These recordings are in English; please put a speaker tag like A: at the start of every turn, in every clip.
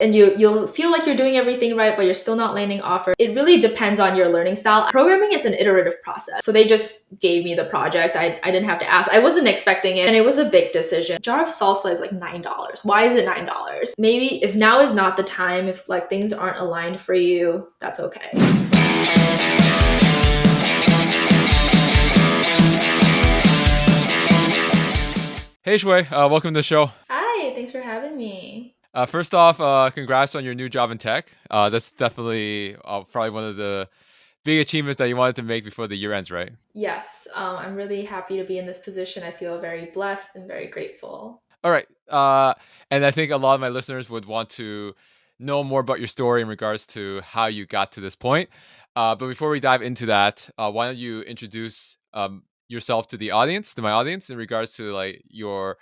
A: and you'll feel like you're doing everything right, but you're still not landing offers. It really depends on your learning style. Programming is an iterative process. So they just gave me the project. I didn't have to ask. I wasn't expecting it, and it was a big decision. A jar of salsa is like $9. Why is it $9? Maybe if now is not the time, if like things aren't aligned for you, that's okay.
B: Hey Xue, welcome to the show.
A: Hi, thanks for having me.
B: First off, congrats on your new job in tech. That's definitely probably one of the big achievements that you wanted to make before the year ends, right?
A: Yes, I'm really happy to be in this position. I feel very blessed and very grateful.
B: All right. And I think a lot of my listeners would want to know more about your story in regards to how you got to this point. But before we dive into that, why don't you introduce yourself to the audience, to my audience, in regards to like your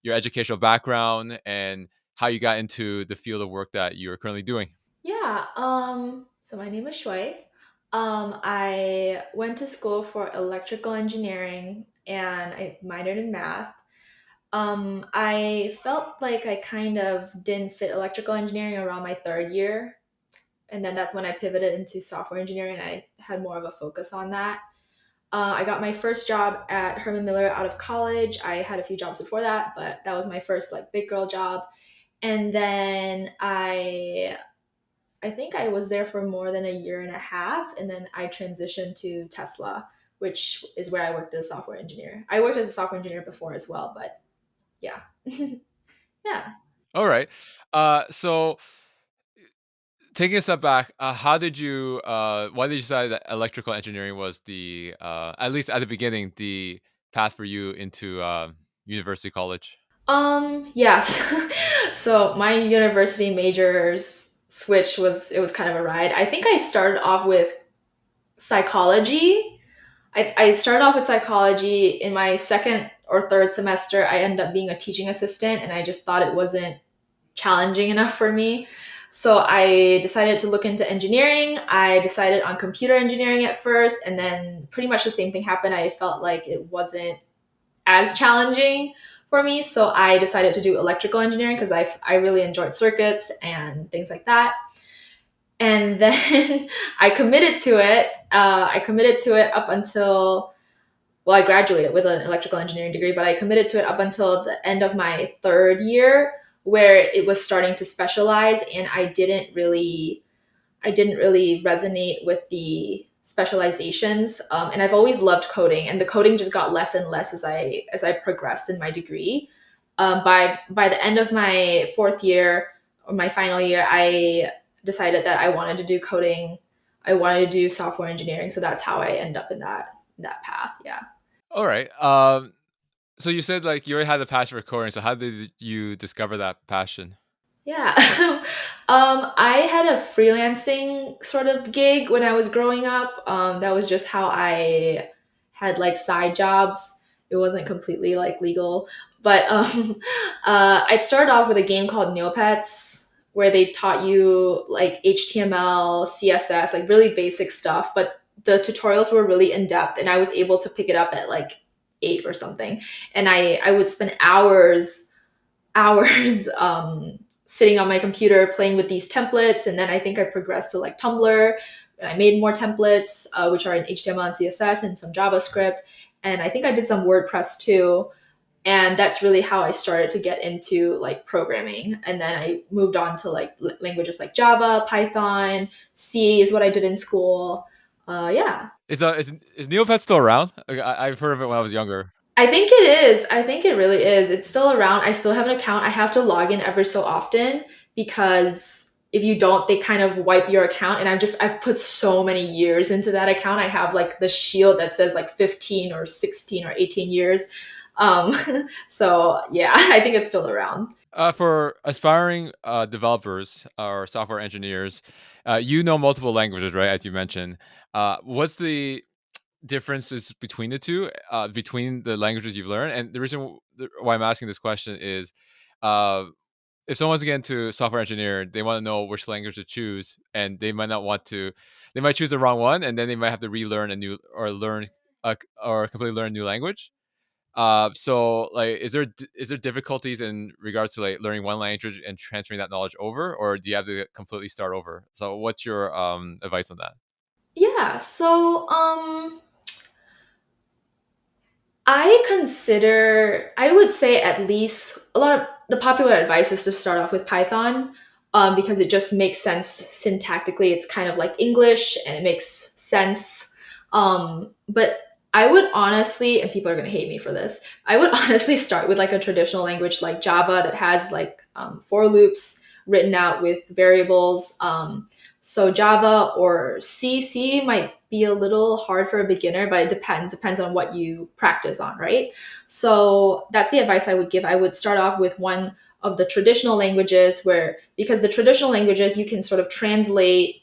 B: educational background and how you got into the field of work that you're currently doing.
A: Yeah, so my name is Xue. I went to school for electrical engineering and I minored in math. I felt like I kind of didn't fit electrical engineering around my third year. And then that's when I pivoted into software engineering and I had more of a focus on that. I got my first job at Herman Miller out of college. I had a few jobs before that, but that was my first like big girl job. And then I think I was there for more than a year and a half, and then I transitioned to Tesla, which is where I worked as a software engineer. I worked as a software engineer before as well, but yeah. Yeah.
B: All right. So taking a step back, why did you decide that electrical engineering was at least at the beginning, the path for you into university college?
A: Yes. So my university majors switch was it was kind of a ride. I think I started off with psychology. I started off with psychology. In my second or third semester. I ended up being a teaching assistant, and I just thought it wasn't challenging enough for me. So I decided to look into engineering. I decided on computer engineering at first, and then pretty much the same thing happened. I felt like it wasn't as challenging for me. So I decided to do electrical engineering because I really enjoyed circuits and things like that. And then I committed to it. I committed to it up until, well, I graduated with an electrical engineering degree, but I committed to it up until the end of my third year where it was starting to specialize, and I didn't really resonate with the specializations. And I've always loved coding, and the coding just got less and less as I progressed in my degree. By the end of my fourth year or my final year, I decided that I wanted to do coding. I wanted to do software engineering, so that's how I end up in that path. Yeah.
B: All right. So you said like you already had the passion for coding. So how did you discover that passion?
A: Yeah. I had a freelancing sort of gig when I was growing up. That was just how I had like side jobs. It wasn't completely like legal, but I'd started off with a game called Neopets where they taught you like HTML, CSS, like really basic stuff, but the tutorials were really in depth, and I was able to pick it up at like 8 or something. And I would spend hours sitting on my computer playing with these templates. And then I think I progressed to like Tumblr, and I made more templates, which are in HTML and CSS and some JavaScript. And I think I did some WordPress too. And that's really how I started to get into like programming. And then I moved on to like languages like Java, Python, C is what I did in school. Yeah.
B: Is Neopet still around? Like, I've heard of it when I was younger.
A: I think it is. I think it really is. It's still around. I still have an account. I have to log in every so often because if you don't, they kind of wipe your account. And I've put so many years into that account. I have like the shield that says like 15 or 16 or 18 years. Um, so yeah, I think it's still around.
B: For aspiring developers or software engineers, you know multiple languages, right? As you mentioned, what's the differences between the two, between the languages you've learned? And the reason why I'm asking this question is, uh, if someone's getting into software engineer, they want to know which language to choose, and they might not want to. They might choose the wrong one, and then they might have to relearn a new or learn or completely learn a new language. So like, is there difficulties in regards to like learning one language and transferring that knowledge over, or do you have to completely start over? So what's your advice on that?
A: Yeah, so I would say at least a lot of the popular advice is to start off with Python, because it just makes sense syntactically. It's kind of like English and it makes sense. But I would honestly, and people are going to hate me for this, I would honestly start with like a traditional language like Java that has like for loops written out with variables. So Java or C. C might be a little hard for a beginner, but it depends on what you practice on, right? So that's the advice I would give. I would start off with one of the traditional languages where, because the traditional languages you can sort of translate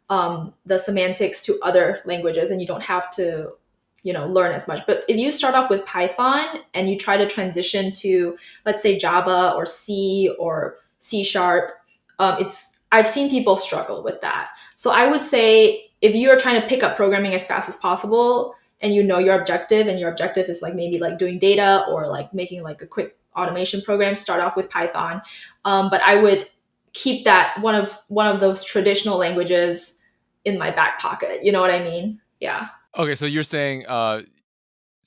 A: the semantics to other languages and you don't have to learn as much. But if you start off with Python and you try to transition to, let's say, Java or C or C sharp, it's I've seen people struggle with that. So I would say if you are trying to pick up programming as fast as possible and you know your objective, and your objective is like maybe like doing data or like making like a quick automation program, start off with Python. But I would keep that one of those traditional languages in my back pocket. You know what I mean? Yeah.
B: Okay, so you're saying to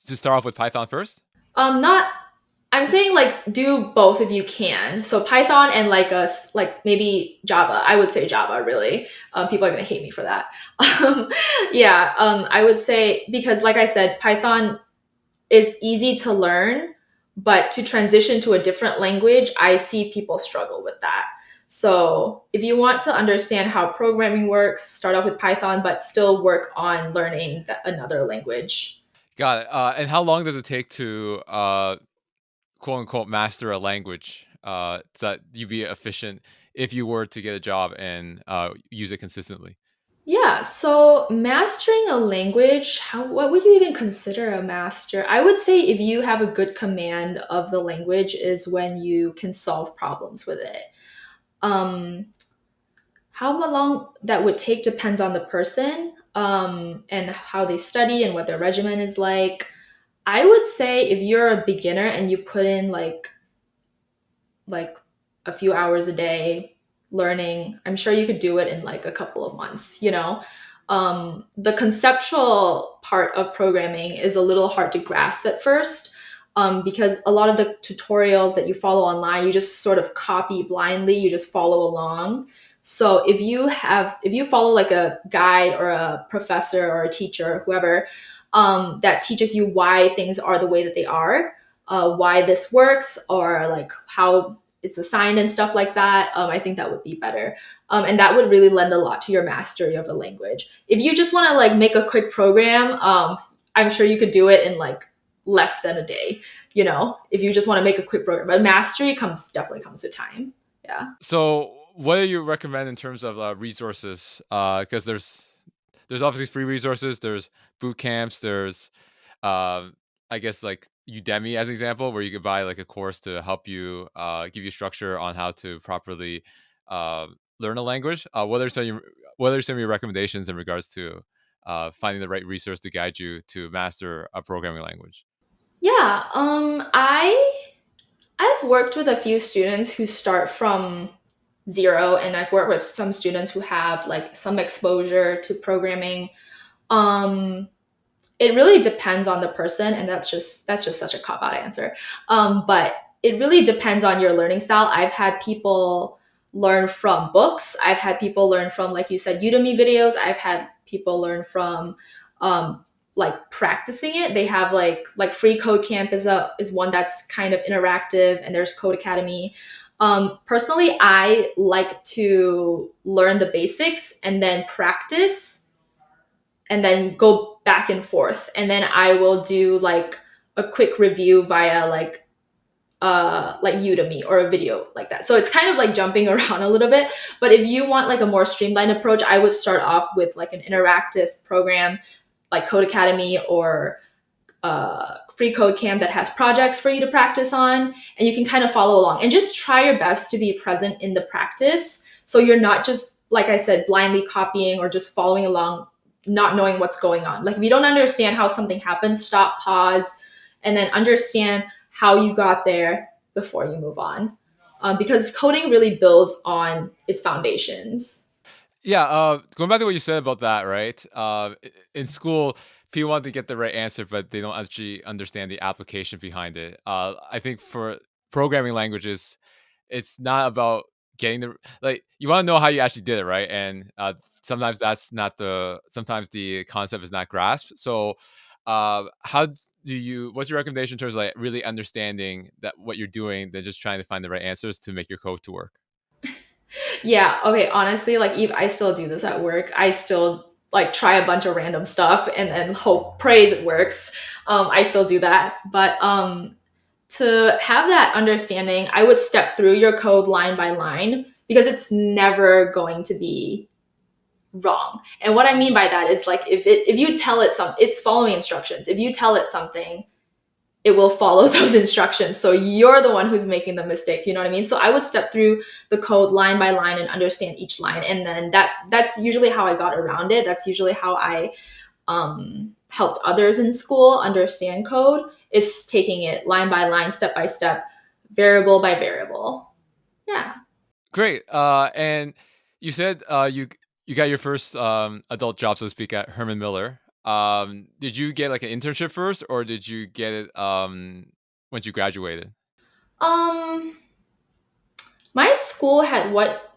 B: start off with Python first?
A: Not. I'm saying like do both if you can. So Python and like maybe Java. I would say Java really. People are gonna hate me for that. Yeah. I would say because like I said, Python is easy to learn, but to transition to a different language, I see people struggle with that. So if you want to understand how programming works, start off with Python, but still work on learning another language.
B: Got it. And how long does it take to quote unquote master a language so that you be efficient if you were to get a job and use it consistently?
A: Yeah, so mastering a language, what would you even consider a master? I would say if you have a good command of the language is when you can solve problems with it. Um, how long that would take depends on the person, and how they study and what their regimen is like. I would say if you're a beginner and you put in like a few hours a day learning, I'm sure you could do it in like a couple of months. The conceptual part of programming is a little hard to grasp at first, because a lot of the tutorials that you follow online, you just sort of copy blindly, you just follow along. So if you follow like a guide or a professor or a teacher, whoever, that teaches you why things are the way that they are, why this works, or like how it's assigned and stuff like that, I think that would be better. And that would really lend a lot to your mastery of the language. If you just want to like make a quick program, I'm sure you could do it in like less than a day. If you just want to make a quick program, but mastery definitely comes with time. Yeah.
B: So, what do you recommend in terms of resources? Because there's obviously free resources. There's boot camps. There's I guess like Udemy as an example, where you could buy like a course to help you give you structure on how to properly uh, learn a language. What are some of your recommendations in regards to finding the right resource to guide you to master a programming language?
A: Yeah. I've worked with a few students who start from zero, and I've worked with some students who have like some exposure to programming. Um, it really depends on the person, and that's just such a cop out answer. But it really depends on your learning style. I've had people learn from books. I've had people learn from, like you said, Udemy videos. I've had people learn from like practicing it. They have like Free Code Camp is one that's kind of interactive, and there's Code Academy. Personally, I like to learn the basics and then practice and then go back and forth, and then I will do like a quick review via like Udemy or a video like that. So it's kind of like jumping around a little bit. But if you want like a more streamlined approach, I would start off with like an interactive program like Code Academy or Free Code Camp that has projects for you to practice on, and you can kind of follow along and just try your best to be present in the practice. So you're not just, like I said, blindly copying or just following along, not knowing what's going on. Like if you don't understand how something happens, stop, pause, and then understand how you got there before you move on. Because coding really builds on its foundations.
B: Yeah, going back to what you said about that, right? In school, people want to get the right answer, but they don't actually understand the application behind it. I think for programming languages, it's not about getting the like you want to know how you actually did it, right? And sometimes that's not the sometimes the concept is not grasped. So, how do you? What's your recommendation in terms of like really understanding that what you're doing than just trying to find the right answers to make your code to work?
A: Yeah, okay, honestly, like I still do this at work. I still like try a bunch of random stuff and then hope praise it works. I still do that. But to have that understanding, I would step through your code line by line because it's never going to be wrong. And what I mean by that is like if you tell it something, it's following instructions. If you tell it something, it will follow those instructions. So you're the one who's making the mistakes. You know what I mean? So I would step through the code line by line and understand each line. And then that's usually how I got around it. That's usually how I helped others in school understand code, is taking it line by line, step by step, variable by variable. Yeah.
B: Great. And you said you got your first adult job, so to speak, at Herman Miller. Did you get like an internship first, or did you get it once you graduated?
A: Um, my school had what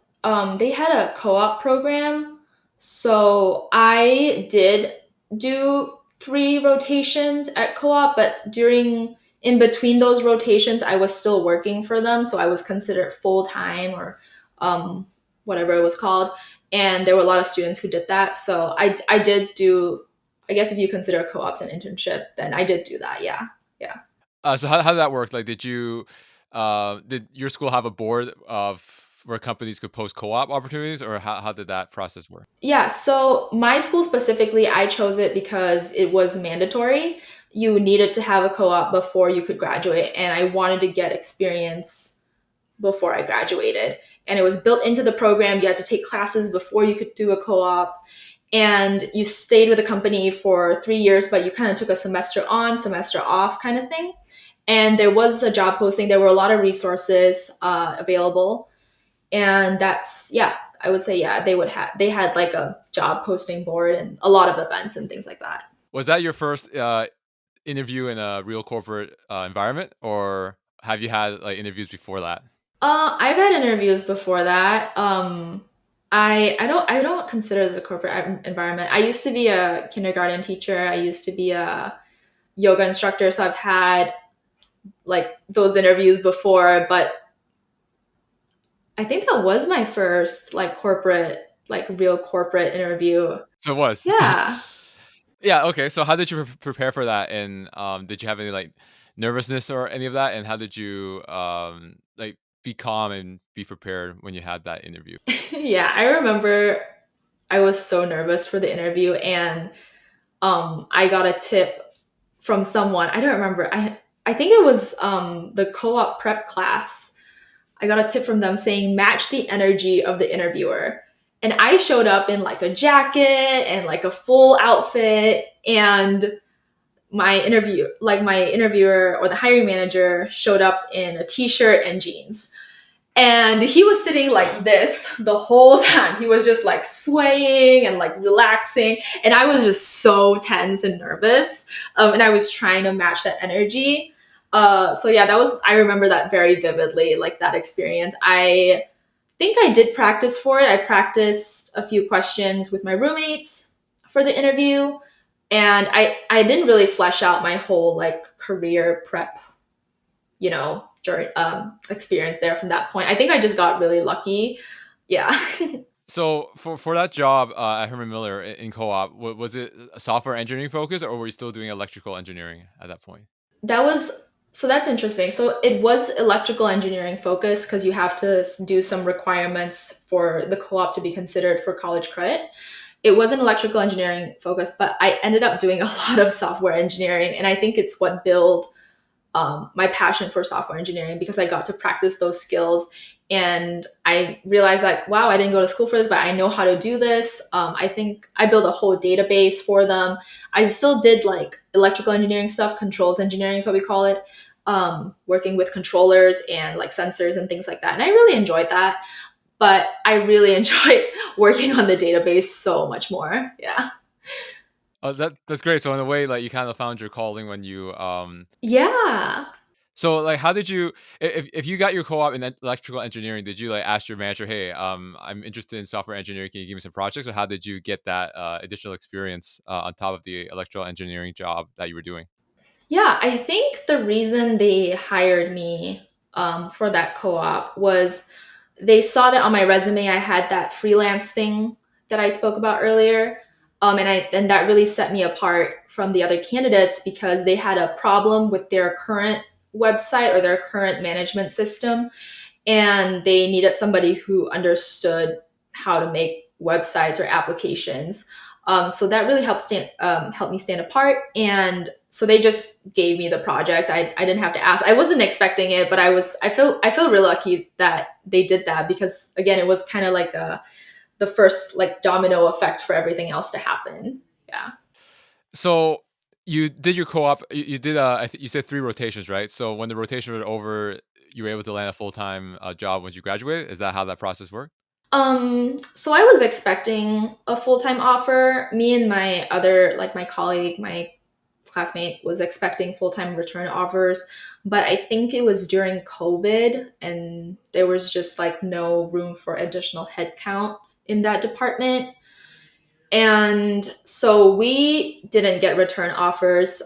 A: they had a co-op program. So I did do 3 rotations at co-op, but during in between those rotations I was still working for them, so I was considered full-time or um whatever it was called. And there were a lot of students who did that. So I did do, I guess if you consider co-ops an internship, then I did do that. Yeah. Yeah.
B: So how did that work? Like, did your school have a board of where companies could post co-op opportunities, or how did that process work?
A: Yeah, so my school specifically, I chose it because it was mandatory. You needed to have a co op before you could graduate, and I wanted to get experience before I graduated. And it was built into the program. You had to take classes before you could do a co op, and you stayed with the company for 3 years, but you kind of took a semester on, semester off kind of thing. And there was a job posting, there were a lot of resources available, and that's, yeah, I would say, yeah, they had like a job posting board and a lot of events and things like that.
B: Was that your first interview in a real corporate environment, or have you had like interviews before that?
A: I've had interviews before that. I don't consider it as a corporate environment. I used to be a kindergarten teacher. I used to be a yoga instructor, so I've had like those interviews before. But I think that was my first like corporate, like real corporate interview.
B: So it was.
A: Yeah.
B: Yeah, okay, so how did you prepare for that, and, did you have any, like, nervousness or any of that, and how did you, like, be calm and be prepared when you had that interview?
A: Yeah, I remember I was so nervous for the interview, and I got a tip from someone. I don't remember. I think it was the co-op prep class. I got a tip from them saying match the energy of the interviewer. And I showed up in like a jacket and like a full outfit, and my interviewer or the hiring manager showed up in a t-shirt and jeans. And he was sitting like this the whole time. He was just like swaying and like relaxing. And I was just so tense and nervous. And I was trying to match that energy. So yeah, I remember that very vividly, like that experience. I think I did practice for it. I practiced a few questions with my roommates for the interview. And I didn't really flesh out my whole like career prep, experience there from that point. I think I just got really lucky. Yeah.
B: So, for that job, at Herman Miller in co-op, wa was it a software engineering focus, or were you still doing electrical engineering at that point?
A: That was so that's interesting. So it was electrical engineering focused because you have to do some requirements for the co-op to be considered for college credit. It was an electrical engineering focus, but I ended up doing a lot of software engineering, and I think it's what built my passion for software engineering because I got to practice those skills And I realized that, wow, I didn't go to school for this, but I know how to do this. I think I built a whole database for them. I still did like electrical engineering stuff, controls engineering is what we call it, working with controllers and like sensors and things like that. And I really enjoyed that. But I really enjoy working on the database so much more. Yeah.
B: Oh, that's great. So in a way, like you kind of found your calling when you
A: Yeah.
B: so like how did you if you got your co-op in electrical engineering, did you like ask your manager, hey, I'm interested in software engineering, can you give me some projects, or how did you get that additional experience on top of the electrical engineering job that you were doing?
A: Yeah, I think the reason they hired me for that co op was they saw that on my resume I had that freelance thing that I spoke about earlier. And that really set me apart from the other candidates because they had a problem with their current website or their current management system, and they needed somebody who understood how to make websites or applications. So that really helped me stand apart. And so they just gave me the project. I didn't have to ask. I wasn't expecting it, but I feel really lucky that they did that because again, it was kind of like the first like domino effect for everything else to happen. Yeah.
B: So you did your co-op, you did you said 3 rotations, right? So when the rotation was over, you were able to land a full-time job once you graduated. Is that how that process worked?
A: So I was expecting a full-time offer. Me and my other, like my colleague, my classmate was expecting full-time return offers, but I think it was during COVID and there was just like no room for additional headcount in that department. And so we didn't get return offers.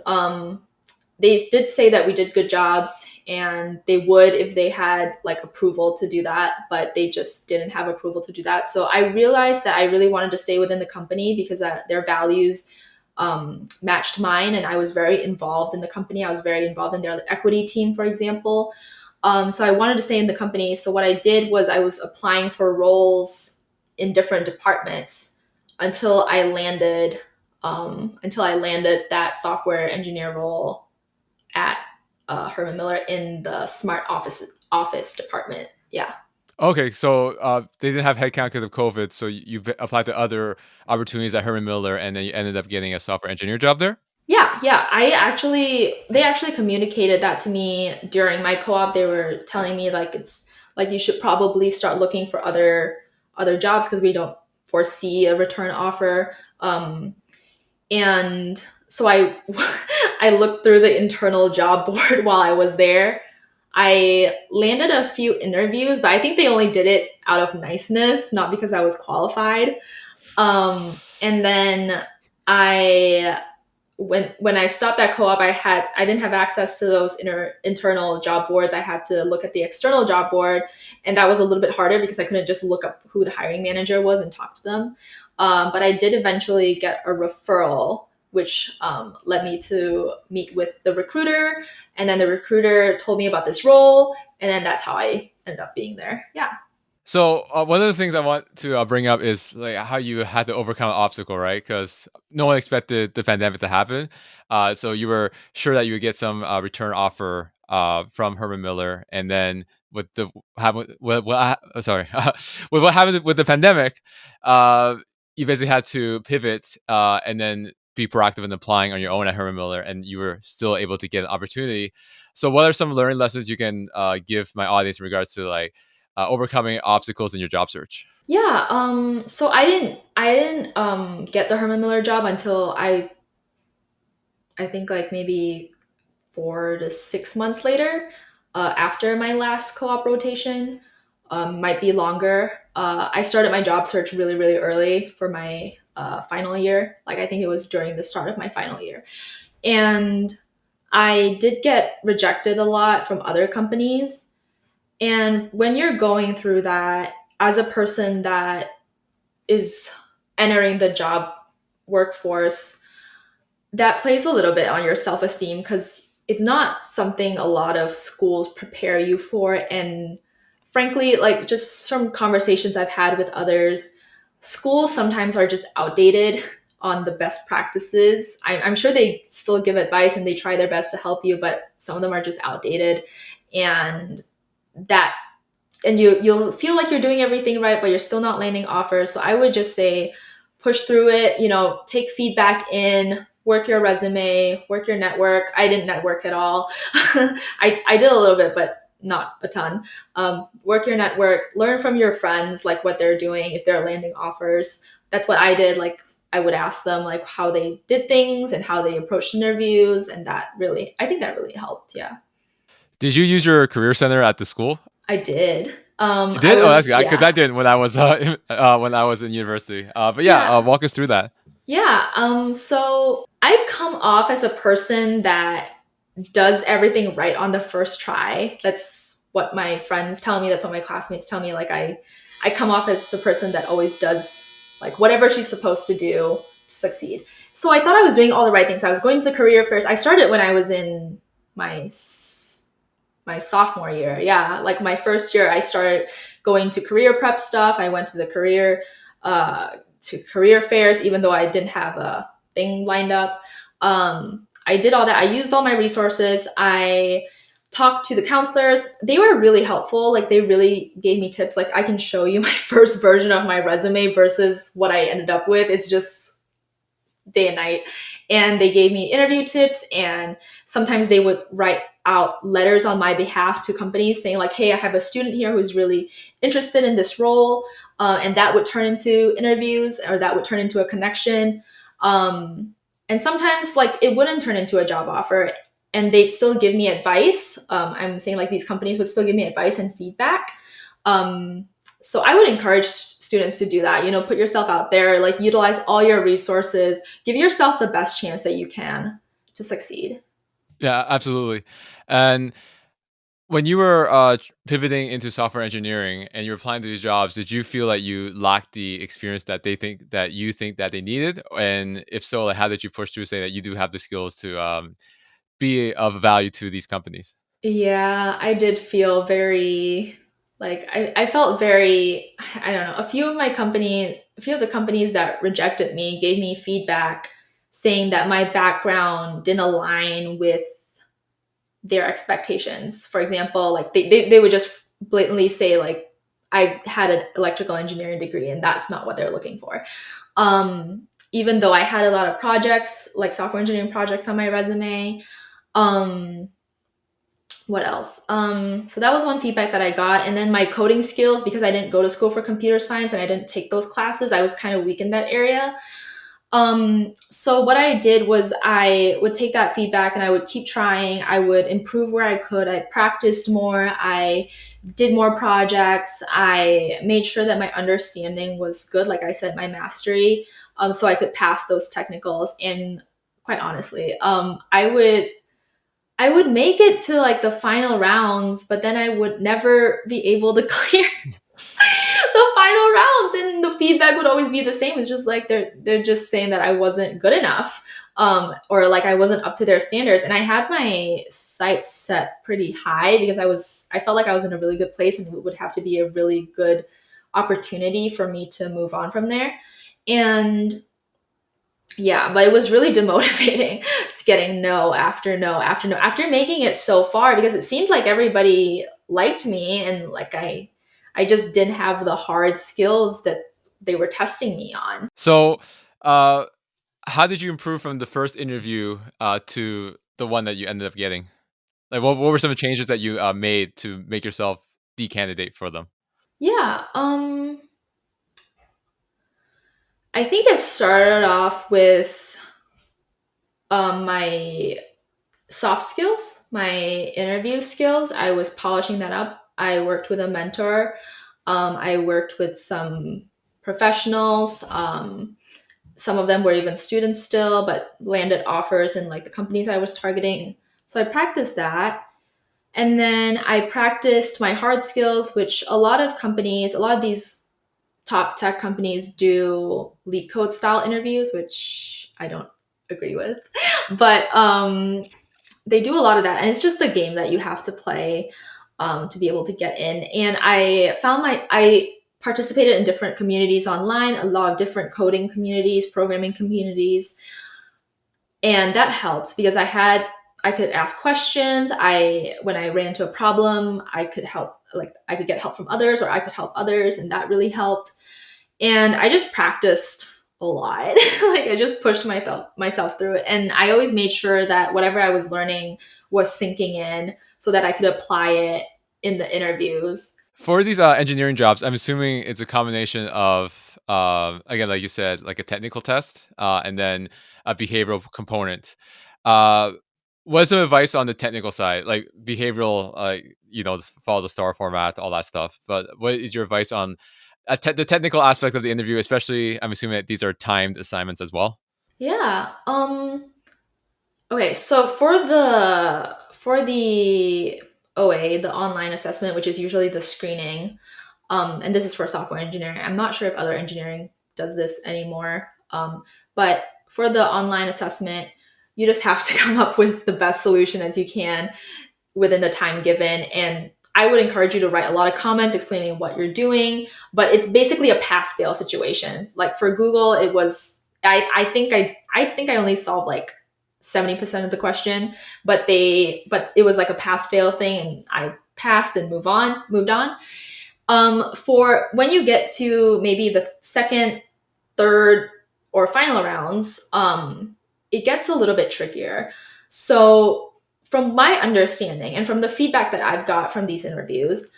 A: They did say that we did good jobs and they would if they had like approval to do that, but they just didn't have approval to do that. So I realized that I really wanted to stay within the company because their values matched mine, and I was very involved in the company. I was very involved in their equity team, for example. So I wanted to stay in the company. So what I did was I was applying for roles in different departments until I landed that software engineer role at Herman Miller in the smart office department. Yeah.
B: Okay, so they didn't have headcount because of COVID, so you applied to other opportunities at Herman Miller, and then you ended up getting a software engineer job there.
A: Yeah, yeah. They actually communicated that to me during my co-op. They were telling me like it's like you should probably start looking for other jobs because we don't foresee a return offer. And so I I looked through the internal job board while I was there. I landed a few interviews, but I think they only did it out of niceness, not because I was qualified. And then I when I stopped at co-op, I didn't have access to those internal job boards. I had to look at the external job board, and that was a little bit harder because I couldn't just look up who the hiring manager was and talk to them. But I did eventually get a referral, which led me to meet with the recruiter, and then the recruiter told me about this role, and then that's how I ended up being there. Yeah.
B: So one of the things I want to bring up is like how you had to overcome an obstacle, right? Because no one expected the pandemic to happen. So you were sure that you would get some return offer from Herman Miller, and then with the sorry, with what happened with the pandemic, uh, you basically had to pivot and then be proactive in applying on your own at Herman Miller, and you were still able to get an opportunity. So, what are some learning lessons you can give my audience in regards to like overcoming obstacles in your job search?
A: Yeah. So I didn't get the Herman Miller job until I think like maybe 4 to 6 months later, after my last co-op rotation, might be longer. I started my job search really, really early for my final year. Like I think it was during the start of my final year, and I did get rejected a lot from other companies. And when you're going through that as a person that is entering the job workforce, that plays a little bit on your self-esteem because it's not something a lot of schools prepare you for. And frankly, like just from conversations I've had with others, schools sometimes are just outdated on the best practices. I'm sure they still give advice and they try their best to help you, but some of them are just outdated. And that and you'll feel like you're doing everything right, but you're still not landing offers. So I would just say push through it, take feedback in, work your resume, work your network. I didn't network at all. I did a little bit, but not a ton. Work your network, learn from your friends, like what they're doing, if they're landing offers. That's what I did. Like I would ask them like how they did things and how they approached interviews. And I think that really helped. Yeah,
B: Did you use your career center at the school?
A: I did.
B: You
A: I
B: did? Oh, that's
A: was,
B: good. Because
A: yeah,
B: I did when I was in university. But yeah,
A: yeah.
B: walk us through that.
A: Yeah. So I come off as a person that does everything right on the first try. That's what my friends tell me. That's what my classmates tell me. Like I come off as the person that always does like whatever she's supposed to do to succeed. So I thought I was doing all the right things. I was going to the career fairs. I started when I was in my my sophomore year. Yeah, like my first year, I started going to career prep stuff. I went to the career fairs, even though I didn't have a thing lined up. I did all that. I used all my resources. I talked to the counselors. They were really helpful. Like they really gave me tips. Like I can show you my first version of my resume versus what I ended up with. It's just day and night. And they gave me interview tips, and sometimes they would write out letters on my behalf to companies saying like, hey, I have a student here who's really interested in this role. And that would turn into interviews, or that would turn into a connection. And sometimes like it wouldn't turn into a job offer, and they'd still give me advice. I'm saying like these companies would still give me advice and feedback. um, so I would encourage students to do that. Put yourself out there, like utilize all your resources, give yourself the best chance that you can to succeed.
B: Yeah, absolutely. And when you were pivoting into software engineering and you were applying to these jobs, did you feel like you lacked the experience that you think that they needed? And if so, like, how did you push through, saying that you do have the skills to be of value to these companies?
A: Yeah, I did feel very like I felt very, I don't know, a few of the companies that rejected me gave me feedback saying that my background didn't align with their expectations. For example, like they would just blatantly say like I had an electrical engineering degree and that's not what they're looking for. Even though I had a lot of projects, like software engineering projects on my resume. Um, what else? So that was one feedback that I got. And then my coding skills, because I didn't go to school for computer science and I didn't take those classes, I was kind of weak in that area. So what I did was I would take that feedback and I would keep trying. I would improve where I could. I practiced more. I did more projects. I made sure that my understanding was good. Like I said, my mastery, so I could pass those technicals. And quite honestly, I would make it to like the final rounds, but then I would never be able to clear the final rounds, and the feedback would always be the same. It's just like they're just saying that I wasn't good enough, or like I wasn't up to their standards. And I had my sights set pretty high because I felt like I was in a really good place, and it would have to be a really good opportunity for me to move on from there. And yeah, but it was really demotivating. It's getting no after no after no after making it so far, because it seemed like everybody liked me, and like I just didn't have the hard skills that they were testing me on.
B: So, uh, how did you improve from the first interview to the one that you ended up getting? Like, what were some of the changes that you made to make yourself the candidate for them?
A: Yeah, I think it started off with my soft skills, my interview skills. I was polishing that up. I worked with a mentor. I worked with some professionals. Some of them were even students still, but landed offers in like the companies I was targeting. So I practiced that. And then I practiced my hard skills, which a lot of these top tech companies do leak code style interviews, which I don't agree with. But they do a lot of that, and it's just a game that you have to play to be able to get in. And I participated in different communities online, a lot of different coding communities, programming communities, and that helped because I could ask questions. When I ran into a problem, I could help like I could get help from others or I could help others, and that really helped. And I just practiced a lot. Like I just pushed myself through it, and I always made sure that whatever I was learning was sinking in so that I could apply it in the interviews.
B: For these engineering jobs, I'm assuming it's a combination of, again, like you said, like a technical test, and then a behavioral component. Uh, what's some advice on the technical side, like behavioral, follow the star format, all that stuff? But what is your advice on the technical aspect of the interview? Especially, I'm assuming that these are timed assignments as well.
A: Yeah. Okay, so for the OA, the online assessment, which is usually the screening, and this is for software engineering. I'm not sure if other engineering does this anymore. But for the online assessment, you just have to come up with the best solution as you can within the time given. And I would encourage you to write a lot of comments explaining what you're doing, but it's basically a pass fail situation. Like for Google, it was I think I only solved like 70% of the question, but it was like a pass fail thing, and I passed and moved on. For when you get to maybe the second, third, or final rounds, it gets a little bit trickier. So, from my understanding and from the feedback that I've got from these interviews,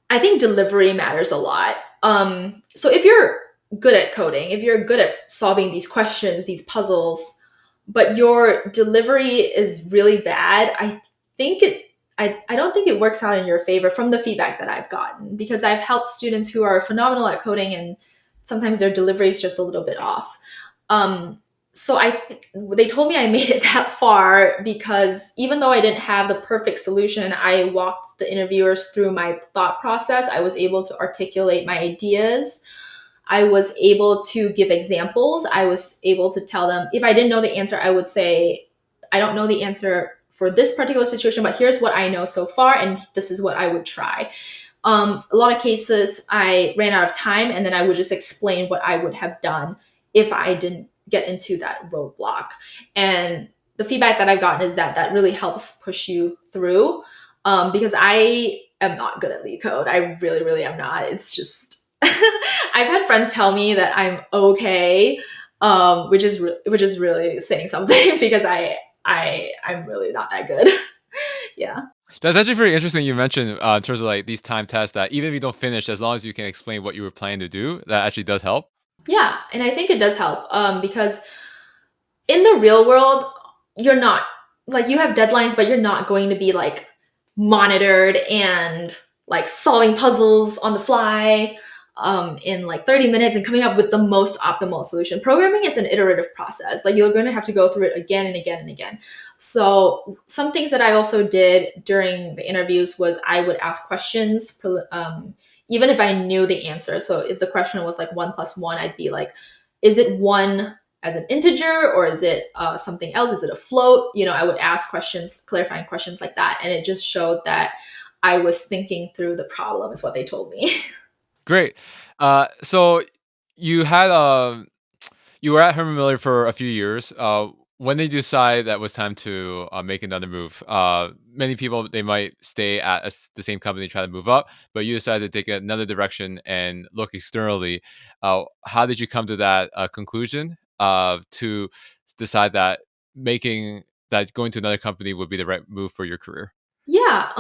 A: I think delivery matters a lot. So, if you're good at coding, if you're good at solving these questions, these puzzles, but your delivery is really bad, think it I don't think it works out in your favor from the feedback that I've gotten, because I've helped students who are phenomenal at coding and sometimes their delivery is just a little bit off. Um, so they told me I made it that far because even though I didn't have the perfect solution, I walked the interviewers through my thought process. I was able to articulate my ideas. I was able to give examples. I was able to tell them if I didn't know the answer, I would say, I don't know the answer for this particular situation, but here's what I know so far, and this is what I would try. A lot of cases, I ran out of time, and then I would just explain what I would have done if I didn't get into that roadblock. And the feedback that I've gotten is that that really helps push you through, because I am not good at lead code. I really, really am not. It's just I've had friends tell me that I'm okay, which is really saying something because I'm really not that good. Yeah.
B: That's actually very interesting. You mentioned in terms of like these time tests that even if you don't finish, as long as you can explain what you were planning to do, that actually does help.
A: Yeah, and I think it does help, because in the real world, you're not like you have deadlines, but you're not going to be like monitored and like solving puzzles on the fly in like 30 minutes and coming up with the most optimal solution. Programming is an iterative process. Like you're going to have to go through it again and again and again. So some things that I also did during the interviews was I would ask questions, even if I knew the answer. So if the question was like 1 plus 1, I'd be like, is it one as an integer, or is it something else? Is it a float? I would ask questions, clarifying questions like that. And it just showed that I was thinking through the problem, is what they told me.
B: Great. So you had you were at Herman Miller for a few years. When did you decide that was time to make another move? Many people they might stay at the same company, try to move up, but you decided to take another direction and look externally. How did you come to that conclusion to decide that making that going to another company would be the right move for your career?
A: Yeah.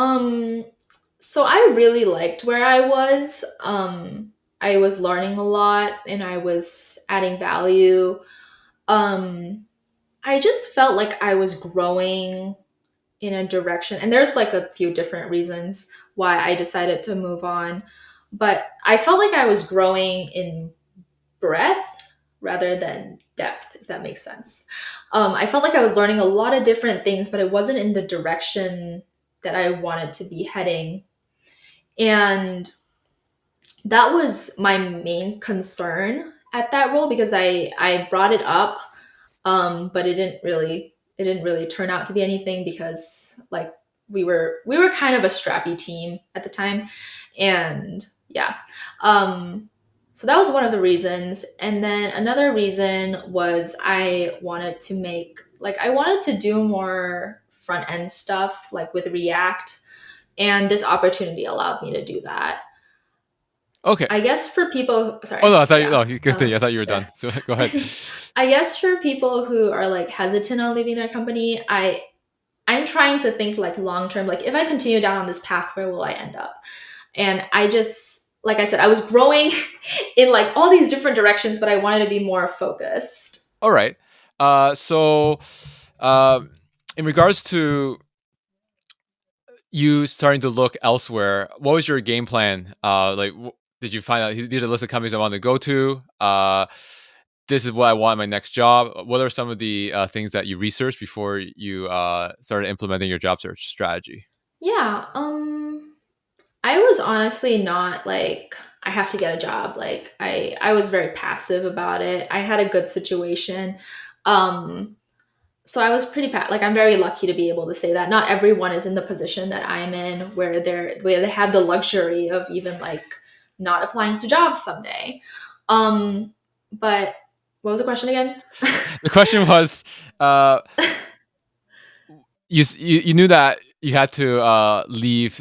A: So I really liked where I was. I was learning a lot and I was adding value. Um, I just felt like I was growing in a direction. And there's like a few different reasons why I decided to move on. But I felt like I was growing in breadth rather than depth, if that makes sense. I felt like I was learning a lot of different things, but it wasn't in the direction that I wanted to be heading. And that was my main concern at that role because I brought it up, but it didn't really turn out to be anything because like we were kind of a strappy team at the time, and yeah. So that was one of the reasons, and then another reason was I wanted to do more front end stuff like with React, and this opportunity allowed me to do that.
B: Okay.
A: I guess for people,
B: Oh
A: sorry,
B: no, I thought you.
A: yeah,
B: No, you continue. I thought you were
A: yeah.
B: done. So go ahead.
A: I guess for people who are like hesitant on leaving their company, I'm trying to think like long term, like if I continue down on this path, where will I end up? And I just, like I said, I was growing in like all these different directions, but I wanted to be more focused.
B: All right. So, uh, in regards to you starting to look elsewhere, what was your game plan? Did you find out these are a list of companies I want to go to? This is what I want in my next job. What are some of the things that you researched before you started implementing your job search strategy?
A: Yeah, I was honestly not like I have to get a job. Like I was very passive about it. I had a good situation. Um so I was like I'm very lucky to be able to say that. Not everyone is in the position that I'm in where they have the luxury of even like not applying to jobs someday. But what was the question again?
B: The question was, uh, you knew that you had to leave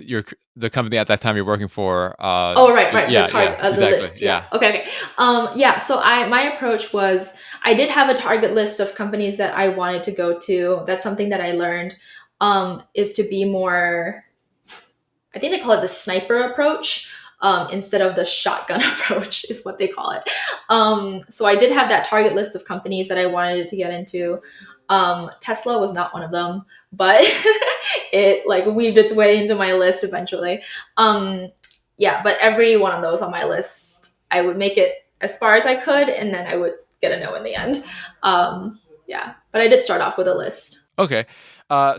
B: the company at that time you're working for.
A: Oh, right,
B: To,
A: right. The
B: yeah,
A: target,
B: yeah,
A: the
B: exactly,
A: list. Yeah.
B: yeah.
A: Okay, okay. Yeah. So my approach was I did have a target list of companies that I wanted to go to. That's something that I learned. Is to be more. I think they call it the sniper approach. Instead of the shotgun approach, is what they call it. So I did have that target list of companies that I wanted to get into. Tesla was not one of them, but it like weaved its way into my list eventually. Um, yeah, but every one of those on my list, I would make it as far as I could, and then I would get a no in the end. Yeah, but I did start off with a list.
B: Okay.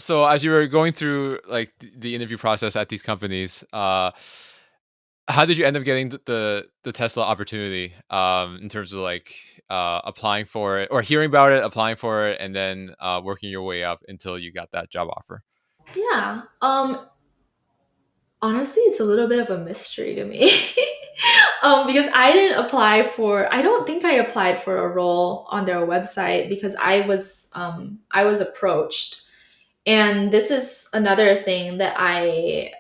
B: So as you were going through like the interview process at these companies, how did you end up getting the Tesla opportunity? In terms of like applying for it or hearing about it, applying for it, and then working your way up until you got that job offer.
A: Yeah. Honestly, it's a little bit of a mystery to me. Because I don't think I applied for a role on their website because I was approached. And this is another thing that I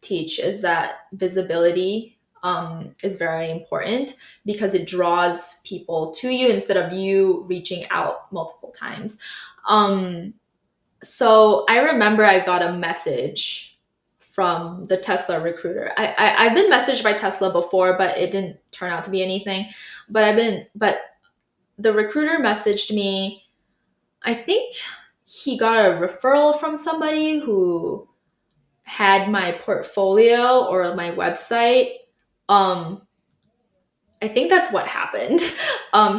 A: teach is that visibility is very important because it draws people to you instead of you reaching out multiple times. Um, so I remember I got a message from the Tesla recruiter. I've been messaged by Tesla before, but it didn't turn out to be anything. But the recruiter messaged me. I think he got a referral from somebody who had my portfolio or my website. Um, I think that's what happened.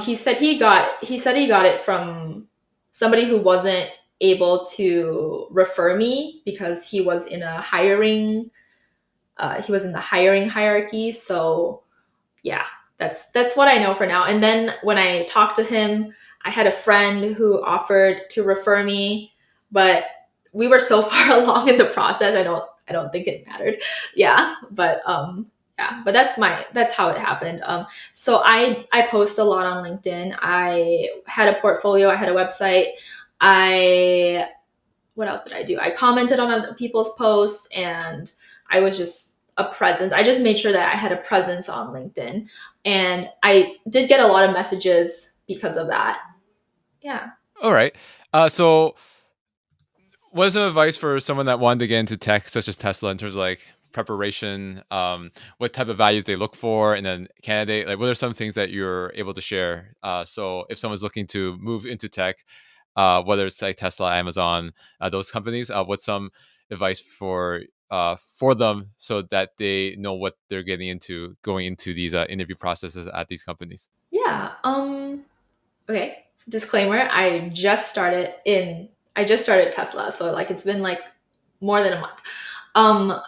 A: He said he got it from somebody who wasn't able to refer me because he was in the hiring hierarchy. So yeah, that's what I know for now. And then when I talked to him, I had a friend who offered to refer me, but we were so far along in the process. I don't think it mattered. Yeah, but yeah, but that's how it happened. So I post a lot on LinkedIn. I had a portfolio. I had a website. I What else did I do? I commented on other people's posts and I was just a presence. I just made sure that I had a presence on LinkedIn. And I did get a lot of messages because of that. Yeah.
B: All right. So what is some advice for someone that wanted to get into tech, such as Tesla, in terms of like preparation, what type of values they look for, and then candidate? Like, what are some things that you're able to share? So, if someone's looking to move into tech, whether it's like Tesla, Amazon, those companies, what's some advice for them so that they know what they're getting into going into these interview processes at these companies?
A: Yeah. Okay. Disclaimer, I just started Tesla, so like it's been like more than a month.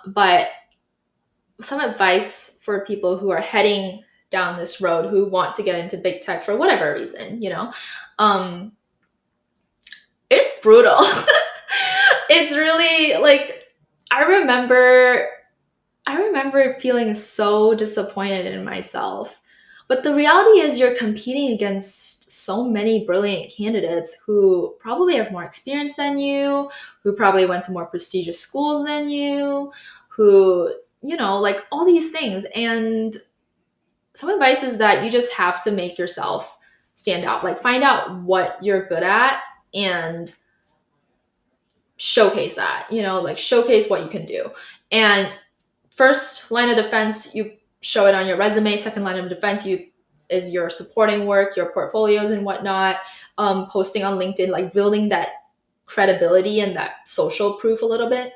A: But some advice for people who are heading down this road who want to get into big tech for whatever reason, um it's brutal. It's really like I remember I remember feeling so disappointed in myself But the reality is, you're competing against so many brilliant candidates who probably have more experience than you, who probably went to more prestigious schools than you, who, like all these things. And some advice is that you just have to make yourself stand out. Like, find out what you're good at and showcase that, like showcase what you can do. And first line of defense, you show it on your resume. Second line of defense, you is your supporting work, your portfolios and whatnot, posting on LinkedIn, like building that credibility and that social proof a little bit.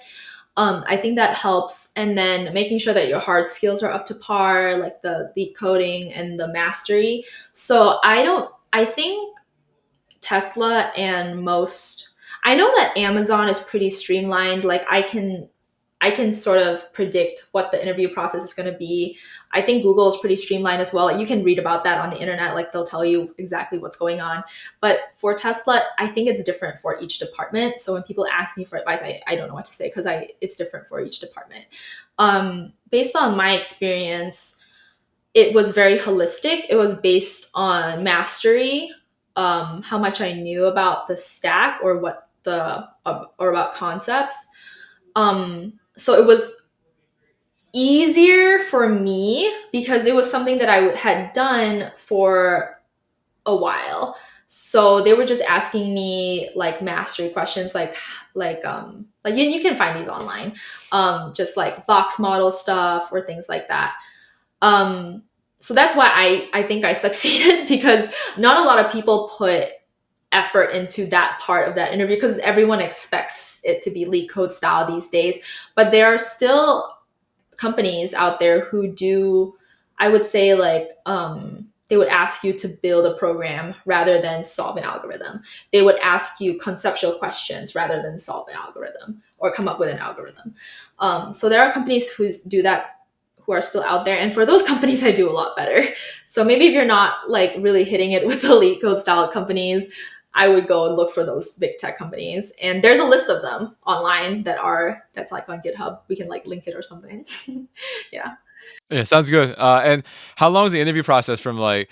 A: I think that helps. And then making sure that your hard skills are up to par, like the lead coding and the mastery. So I think Tesla and most, I know that Amazon is pretty streamlined. Like I can sort of predict what the interview process is going to be. I think Google is pretty streamlined as well. Like, you can read about that on the internet. Like, they'll tell you exactly what's going on. But for Tesla, I think it's different for each department. So when people ask me for advice, I don't know what to say because it's different for each department. Based on my experience, it was very holistic. It was based on mastery, how much I knew about the stack or or about concepts. So it was easier for me because it was something that I had done for a while. So they were just asking me like mastery questions, like you can find these online, just like box model stuff or things like that. Um, so that's why I think I succeeded because not a lot of people put effort into that part of that interview because everyone expects it to be leak code style these days. But there are still companies out there who do, I would say, like, they would ask you to build a program rather than solve an algorithm. They would ask you conceptual questions rather than solve an algorithm or come up with an algorithm. So there are companies who do that, who are still out there. And for those companies, I do a lot better. So maybe if you're not like really hitting it with the lead code style companies, I would go and look for those big tech companies. And there's a list of them online that's like on GitHub. We can like link it or something. Yeah.
B: Yeah, sounds good. And how long was the interview process from like?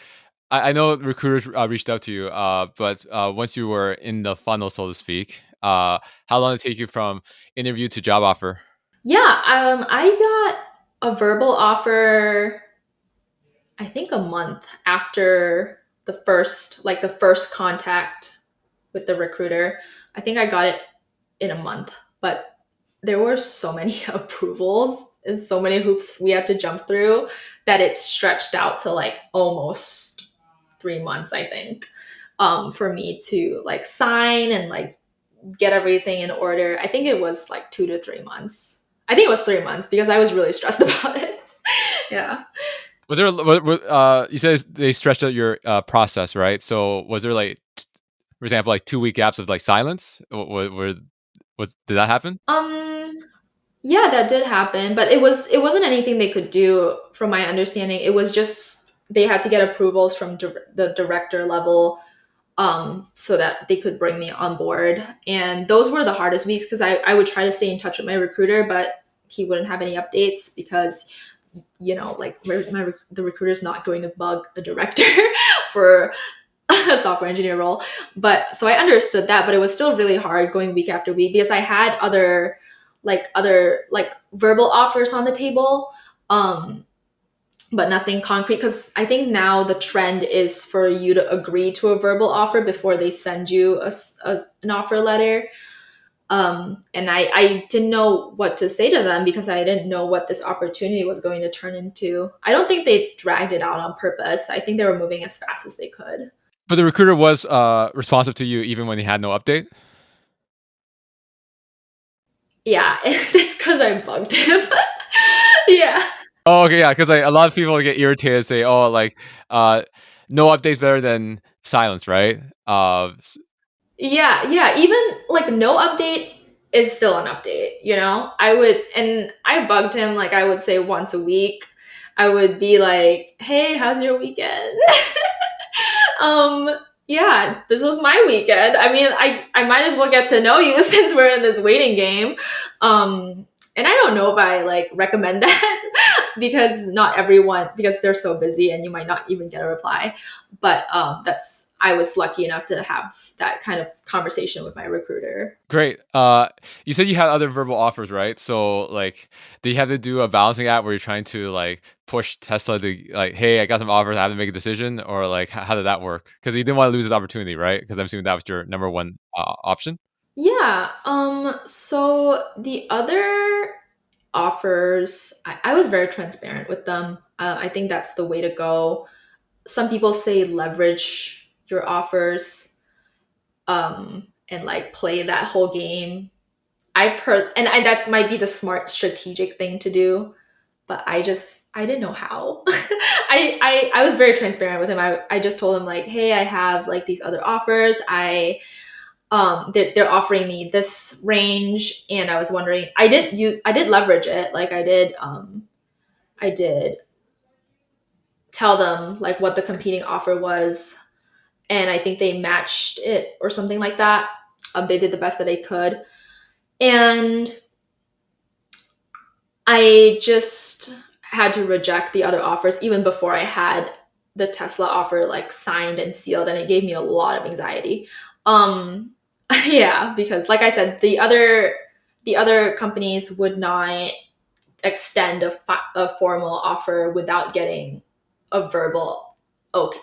B: I know recruiters reached out to you, but once you were in the funnel, so to speak, how long did it take you from interview to job offer?
A: Yeah. I got a verbal offer, I think a month after the first contact with the recruiter. I think I got it in a month, but there were so many approvals and so many hoops we had to jump through that it stretched out to like almost 3 months, I think, for me to like sign and like get everything in order. I think it was like 2 to 3 months. I think it was 3 months because I was really stressed about it. Yeah.
B: Was there? You said they stretched out your process, right? So was there like, for example, like 2 week gaps of like silence? Did that happen?
A: Um, yeah, that did happen, but it wasn't anything they could do from my understanding. It was just they had to get approvals from the director level, so that they could bring me on board. And those were the hardest weeks because I would try to stay in touch with my recruiter, but he wouldn't have any updates because, like the recruiter's not going to bug a director for a software engineer role. But so I understood that, but it was still really hard going week after week because I had other verbal offers on the table. But nothing concrete because I think now the trend is for you to agree to a verbal offer before they send you an offer letter. And I didn't know what to say to them because I didn't know what this opportunity was going to turn into. I don't think they dragged it out on purpose. I think they were moving as fast as they could.
B: But the recruiter was responsive to you even when he had no update.
A: Yeah, it's because I bugged him. Yeah.
B: Oh, okay, yeah, because like a lot of people get irritated, say, "Oh, like, uh, no updates better than silence," right?
A: Yeah, yeah. Even like no update is still an update, I would, and I bugged him like I would say once a week. I would be like, "Hey, how's your weekend?" um, yeah, this was my weekend. I mean, I might as well get to know you since we're in this waiting game. And I don't know if I like recommend that. because not everyone, because they're so busy and you might not even get a reply. But that's, I was lucky enough to have that kind of conversation with my recruiter.
B: Great. You said you had other verbal offers, right? So, like, did you have to do a balancing act where you're trying to like push Tesla to like, hey, I got some offers, I have to make a decision, or like, how did that work? Because you didn't want to lose this opportunity, right? Because I'm assuming that was your number one option.
A: Yeah. So the other offers, I was very transparent with them. I think that's the way to go. Some people say leverage your offers, and like play that whole game. That might be the smart strategic thing to do, but I didn't know how. I was very transparent with him. I just told him like, hey, I have like these other offers. They're offering me this range, and I was wondering, I did leverage it, like I did tell them like what the competing offer was, and I think they matched it or something like that. They did the best that they could, and I just had to reject the other offers even before I had the Tesla offer like signed and sealed, and it gave me a lot of anxiety. Um, yeah, because like I said, the other companies would not extend a formal offer without getting a verbal,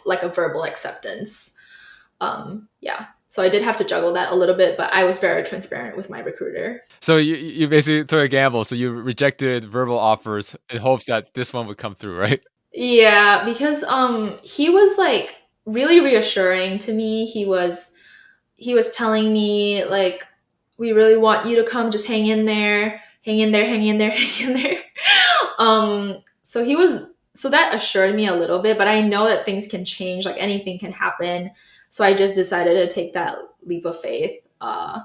A: like a verbal acceptance. Yeah, so I did have to juggle that a little bit, but I was very transparent with my recruiter.
B: So you basically took a gamble. So you rejected verbal offers in hopes that this one would come through, right?
A: Yeah, because he was like really reassuring to me. He was telling me like, we really want you to come, just hang in there, hang in there, hang in there, hang in there. So he was, so that assured me a little bit, but I know that things can change, like anything can happen. So I just decided to take that leap of faith. Yeah.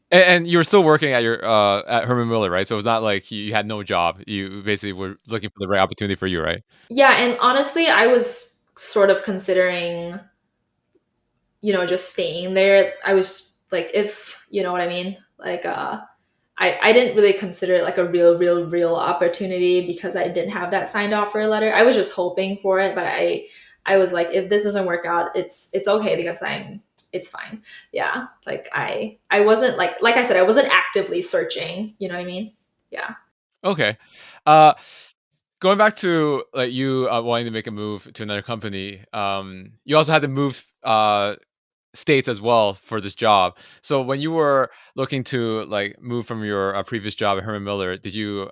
B: And you were still working at your at Herman Miller, right? So it's not like you had no job. You basically were looking for the right opportunity for you, right?
A: Yeah, and honestly, I was sort of considering, just staying there. I was like, if you know what I mean, like I didn't really consider it like a real opportunity because I didn't have that signed offer letter. I was just hoping for it, but I was like, if this doesn't work out, it's okay because it's fine. Yeah, like I wasn't like I said, I wasn't actively searching. You know what I mean? Yeah.
B: Okay. Uh, Going back to like you wanting to make a move to another company, you also had to move states as well for this job. So when you were looking to like move from your previous job at Herman Miller, did you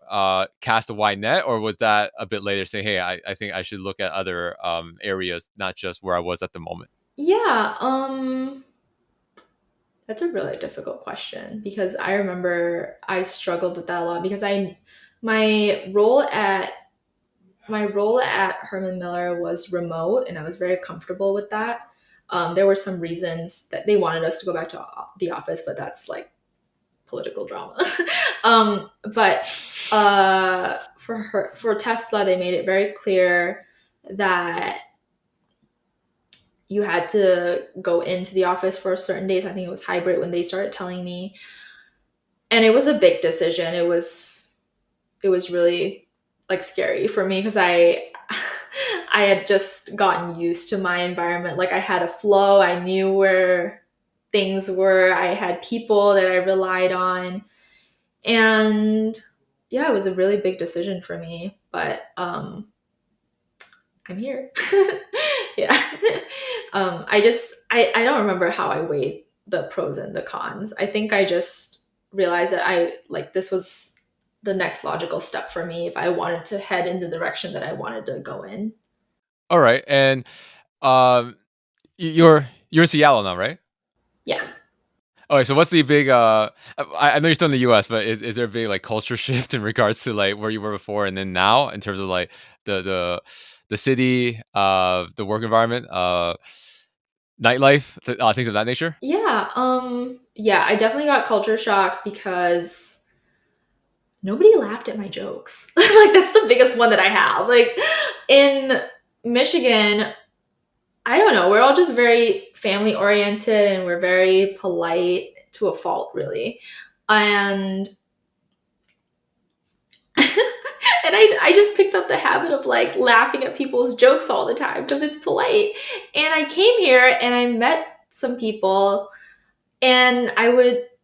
B: cast a wide net, or was that a bit later saying, "Hey, I think I should look at other areas, not just where I was at the moment"?
A: Yeah. That's a really difficult question because I remember I struggled with that a lot because my role at my role at Herman Miller was remote, and I was very comfortable with that. There were some reasons that they wanted us to go back to the office, but that's like political drama. But for Tesla, they made it very clear that you had to go into the office for certain days. I think it was hybrid when they started telling me, and it was a big decision. It was really like scary for me because I had just gotten used to my environment. Like I had a flow. I knew where things were. I had people that I relied on. And yeah, it was a really big decision for me, but I'm here. Yeah. I don't remember how I weighed the pros and the cons. I think I just realized that I like this was the next logical step for me if I wanted to head in the direction that I wanted to go in.
B: All right, and um, you're in Seattle now, right?
A: Yeah.
B: Okay, so what's the big? I know you're still in the U.S., but is there a big like culture shift in regards to like where you were before and then now in terms of like the city, the work environment, nightlife, things of that nature?
A: Yeah. Yeah, I definitely got culture shock because nobody laughed at my jokes. Like that's the biggest one that I have. Like in Michigan, I don't know, we're all just very family oriented and we're very polite to a fault really. And and And I just picked up the habit of like laughing at people's jokes all the time because it's polite. And I came here and I met some people and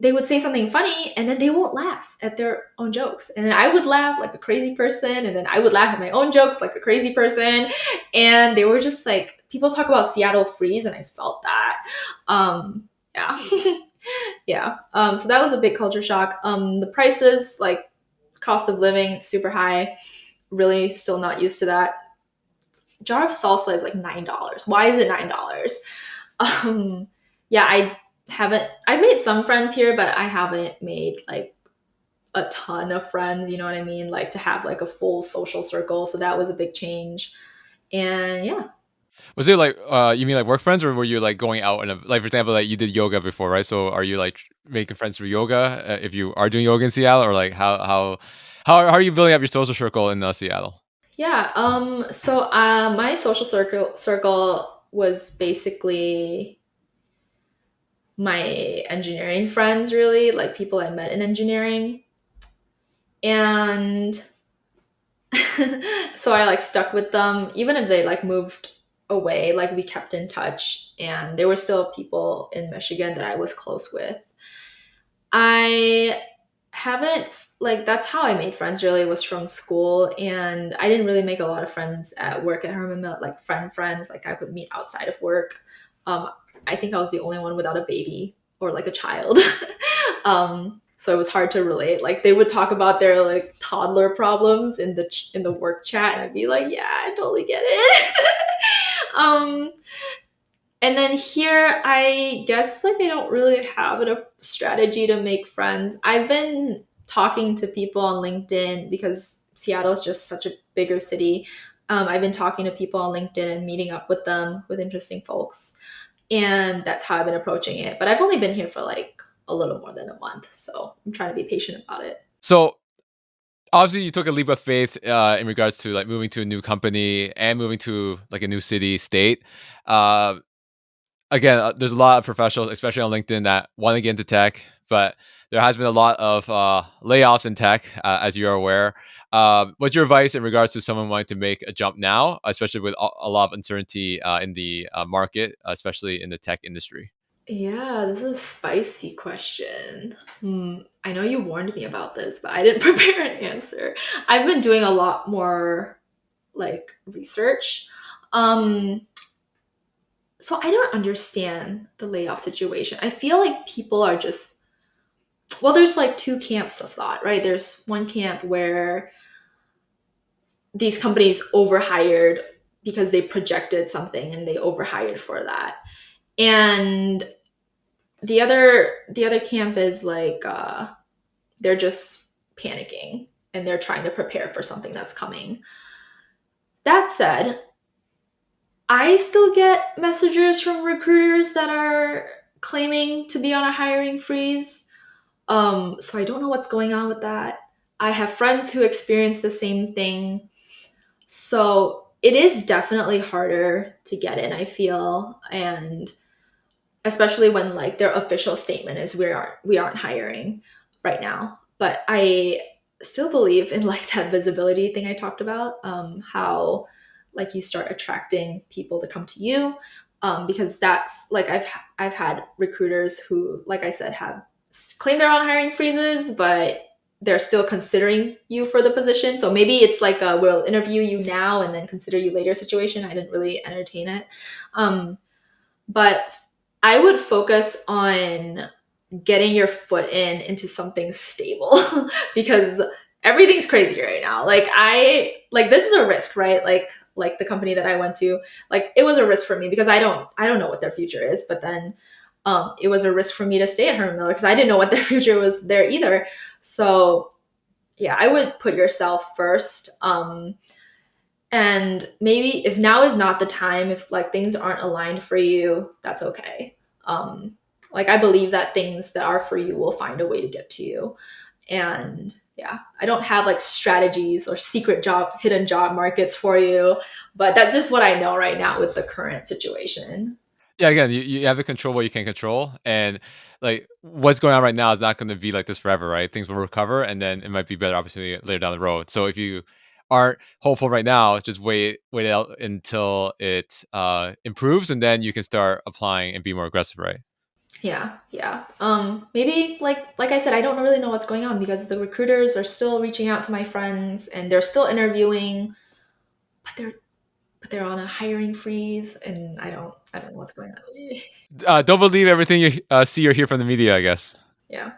A: they would say something funny and then they won't laugh at their own jokes. And then I would laugh like a crazy person and then I would laugh at my own jokes like a crazy person. And they were just like people talk about Seattle freeze and I felt that. Yeah. Yeah. So that was a big culture shock. The prices, like cost of living, super high. Really still not used to that. Jar of salsa is like $9. Why is it $9? Um, yeah, I've made some friends here, but I haven't made like a ton of friends, you know what I mean? Like to have like a full social circle. So that was a big change. And yeah.
B: Was it like you mean like work friends, or were you like going out and like for example, like you did yoga before, right? So are you like making friends through yoga if you are doing yoga in Seattle, or like how are you building up your social circle in Seattle?
A: Yeah. So my social circle was basically my engineering friends, really, like people I met in engineering. And so I like stuck with them, even if they like moved away, like we kept in touch and there were still people in Michigan that I was close with. I haven't like that's how I made friends really was from school and I didn't really make a lot of friends at work at Herman Mill, like friends like I would meet outside of work. Um, I think I was the only one without a baby or like a child. So it was hard to relate. Like they would talk about their like toddler problems in the work chat and I'd be like, yeah, I totally get it. um, and then here, I guess like I don't really have a strategy to make friends. I've been talking to people on LinkedIn because Seattle is just such a bigger city. I've been talking to people on LinkedIn and meeting up with them with interesting folks, and that's how I've been approaching it. But I've only been here for like a little more than a month, so I'm trying to be patient about it.
B: So obviously you took a leap of faith in regards to like moving to a new company and moving to like a new city state. Uh, Again, there's a lot of professionals, especially on LinkedIn, that want to get into tech, but there has been a lot of layoffs in tech, as you are aware. What's your advice in regards to someone wanting to make a jump now, especially with a lot of uncertainty in the market, especially in the tech industry?
A: Yeah, this is a spicy question. I know you warned me about this, but I didn't prepare an answer. I've been doing a lot more like research. Um, so I don't understand the layoff situation. I feel like people are just well, there's like two camps of thought, right? There's one camp where these companies overhired because they projected something and they overhired for that. And the other camp is like they're just panicking and they're trying to prepare for something that's coming. That said, I still get messages from recruiters that are claiming to be on a hiring freeze. So I don't know what's going on with that. I have friends who experience the same thing. So it is definitely harder to get in, I feel. And especially when like their official statement is we aren't hiring right now. But I still believe in like that visibility thing I talked about, how like you start attracting people to come to you, because that's like I've had recruiters who, like I said, have claimed they're on hiring freezes, but they're still considering you for the position. So maybe it's like a we'll interview you now and then consider you later situation. I didn't really entertain it. But I would focus on getting your foot in into something stable because everything's crazy right now. Like this is a risk, right? Like the company that I went to, like it was a risk for me because I don't know what their future is, but then it was a risk for me to stay at Herman Miller because I didn't know what their future was there either. So yeah, I would put yourself first. And maybe if now is not the time, if like things aren't aligned for you, that's okay. Like I believe that things that are for you will find a way to get to you. And yeah, I don't have like strategies or secret job, hidden job markets for you, but that's just what I know right now with the current situation.
B: Yeah, again, you have to control what you can control, and like what's going on right now is not going to be like this forever, right? Things will recover, and then it might be better opportunity later down the road. So if you aren't hopeful right now, just wait out until it improves, and then you can start applying and be more aggressive, right?
A: Yeah, yeah. Maybe like I said, I don't really know what's going on because the recruiters are still reaching out to my friends and they're still interviewing, but they're on a hiring freeze, and I don't know what's going on.
B: Don't believe everything you see or hear from the media, I guess.
A: Yeah.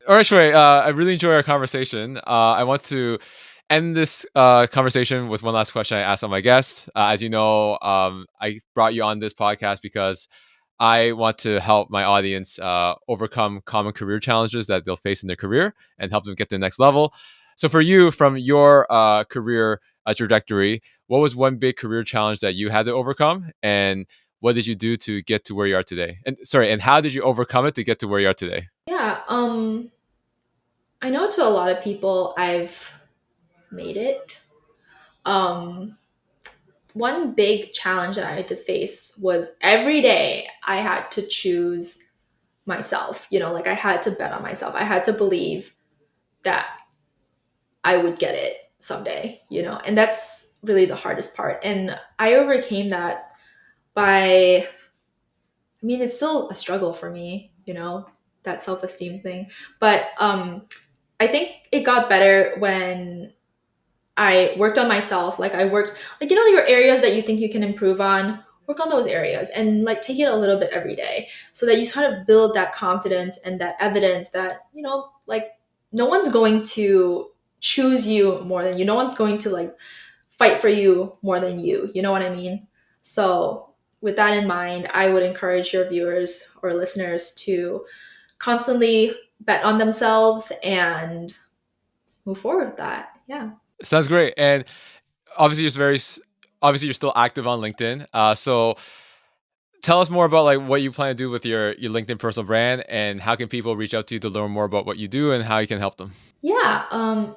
B: All right, Shui. I really enjoy our conversation. I want to end this conversation with one last question I asked all my guests. As you know, I brought you on this podcast because I want to help my audience overcome common career challenges that they'll face in their career and help them get to the next level. So, for you, from your career trajectory, what was one big career challenge that you had to overcome, and what did you do to get to where you are today? And sorry, and how did you overcome it to get to where you are today?
A: Yeah. I know to a lot of people I've made it. Um, One big challenge that I had to face was every day I had to choose myself. Like I had to bet on myself. I had to believe that I would get it someday. And that's really the hardest part. And I overcame that by, I mean, it's still a struggle for me, that self esteem thing. But I think it got better when I worked on myself. Like I worked, like, your areas that you think you can improve on, work on those areas and like take it a little bit every day so that you sort of build that confidence and that evidence that, like no one's going to choose you more than you. No one's going to like fight for you more than you. You know what I mean? So with that in mind, I would encourage your viewers or listeners to constantly bet on themselves and move forward with that. Yeah.
B: Sounds great. And obviously, obviously you're still active on LinkedIn. So tell us more about like what you plan to do with your LinkedIn personal brand, and how can people reach out to you to learn more about what you do and how you can help them.
A: Yeah,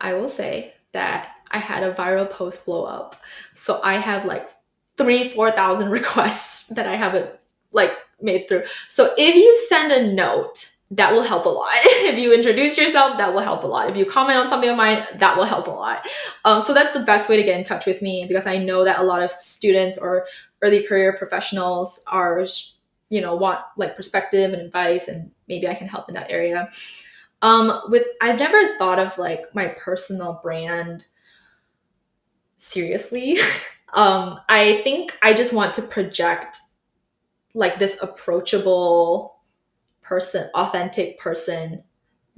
A: I will say that I had a viral post blow up. So I have like 4,000 requests that I haven't like made through. So if you send a note, that will help a lot. If you introduce yourself, that will help a lot. If you comment on something of mine, that will help a lot. So that's the best way to get in touch with me because I know that a lot of students or early career professionals want like perspective and advice, and maybe I can help in that area. With I've never thought of like my personal brand seriously. I think I just want to project like this approachable person, authentic person.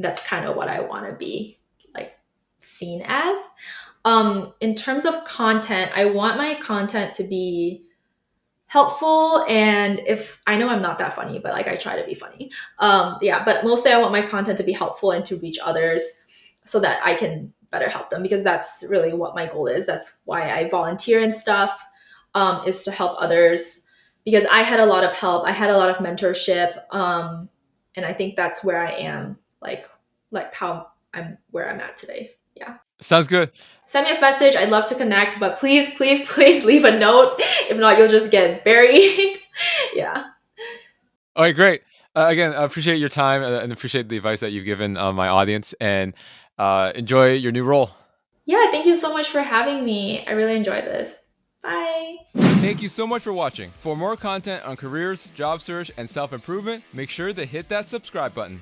A: That's kind of what I want to be like seen as. In terms of content, I want my content to be helpful, and if I know I'm not that funny, but like I try to be funny. Yeah, but mostly I want my content to be helpful and to reach others so that I can better help them, because that's really what my goal is. That's why I volunteer and stuff, is to help others, because I had a lot of help, I had a lot of mentorship, and I think that's where I am, like how I'm where I'm at today. Yeah.
B: Sounds good.
A: Send me a message. I'd love to connect, but please, please, please leave a note. If not, you'll just get buried. Yeah.
B: All right, great. Again, I appreciate your time and appreciate the advice that you've given my audience, and enjoy your new role.
A: Yeah. Thank you so much for having me. I really enjoyed this. Bye.
B: Thank you so much for watching. For more content on careers, job search, and self improvement, make sure to hit that subscribe button.